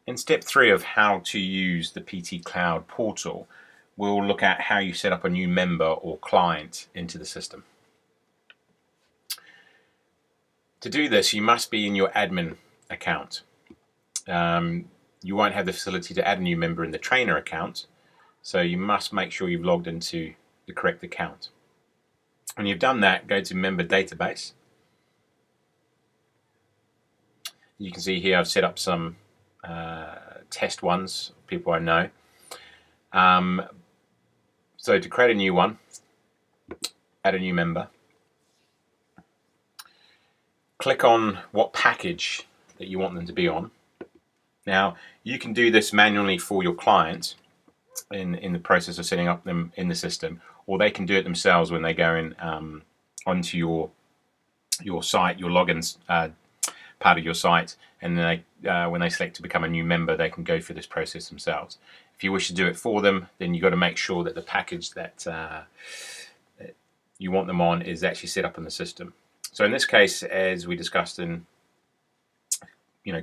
In step 3 of how to use the PT Cloud portal, we'll look at how you set up a new member or client into the system. To do this, you must be in your admin account. You won't have the facility to add a new member in the trainer account, so you must make sure you've logged into the correct account. When you've done that, go to Member Database. You can see here I've set up some test ones, people I know. So to create a new one, add a new member. Click on what package that you want them to be on. Now, you can do this manually for your client in the process of setting up them in the system, or they can do it themselves when they go in onto your site, your logins part of your site, and then when they select to become a new member, they can go through this process themselves. If you wish to do it for them, then you've got to make sure that the package that you want them on is actually set up in the system. So in this case, as we discussed in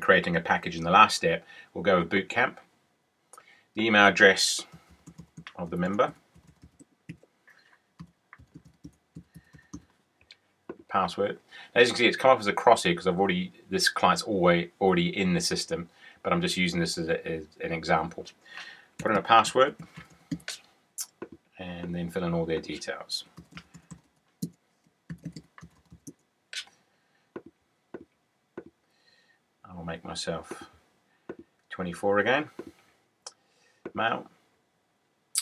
creating a package in the last step, we'll go with Bootcamp, the email address of the member, password. As you can see, it's come up as a cross here because this client's already in the system, but I'm just using this as an example. Put in a password and then fill in all their details. I'll make myself 24 again. Male.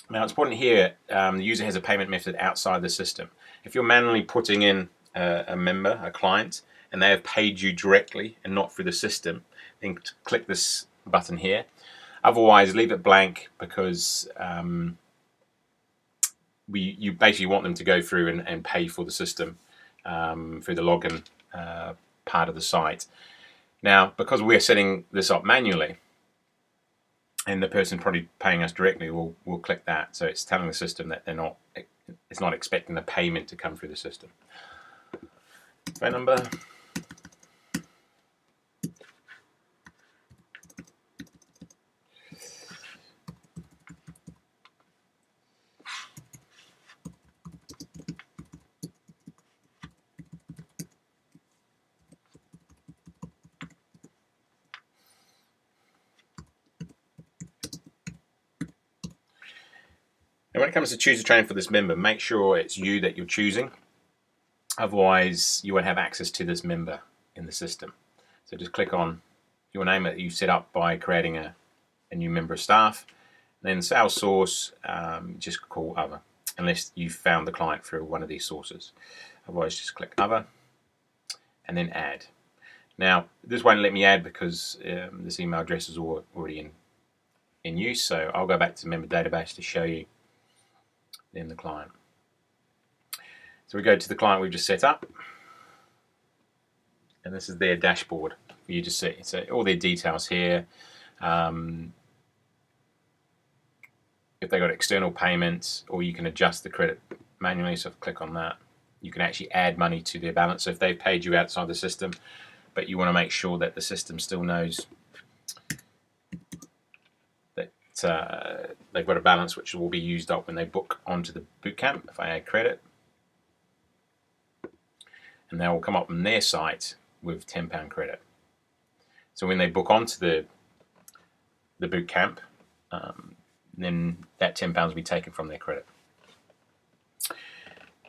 Now it's important here, the user has a payment method outside the system. If you're manually putting in a member, a client, and they have paid you directly and not through the system, then click this button here. Otherwise, leave it blank because you basically want them to go through and pay for the system through the login part of the site. Now, because we're setting this up manually, and the person probably paying us directly, we'll click that. So it's telling the system that it's not expecting the payment to come through the system. Phone number. And when it comes to choose a trainer for this member, make sure it's you that you're choosing. Otherwise, you won't have access to this member in the system. So just click on your name that you've set up by creating a new member of staff. Then sales source, just call other, unless you've found the client through one of these sources. Otherwise, just click other and then add. Now, this won't let me add because this email address is already in use. So I'll go back to member database to show you then the client. So we go to the client we've just set up, and this is their dashboard for you to see. So all their details here. If they got external payments, or you can adjust the credit manually. So click on that. You can actually add money to their balance. So if they've paid you outside the system, but you want to make sure that the system still knows that they've got a balance which will be used up when they book onto the bootcamp. If I add credit, and they will come up on their site with £10 credit. So when they book onto the bootcamp, then that £10 will be taken from their credit.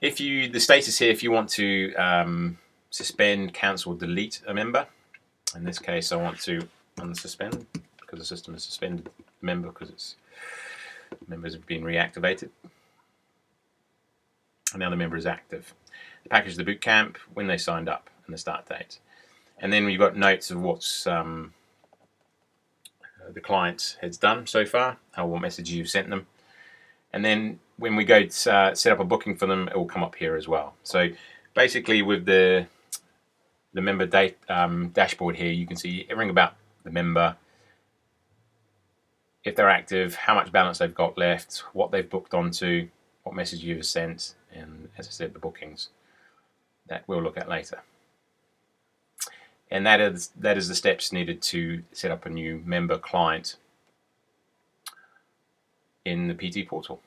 The status here, if you want to suspend, cancel, delete a member, in this case I want to unsuspend because the system has suspended the member because members have been reactivated. And now the member is active. The package of the bootcamp, when they signed up, and the start date. And then we've got notes of what's the client has done so far, what message you've sent them. And then when we go to set up a booking for them, it will come up here as well. So basically with the member dashboard here, you can see everything about the member, if they're active, how much balance they've got left, what they've booked onto, what message you've sent, and as I said, the bookings that we'll look at later. And that is the steps needed to set up a new member client in the PT portal.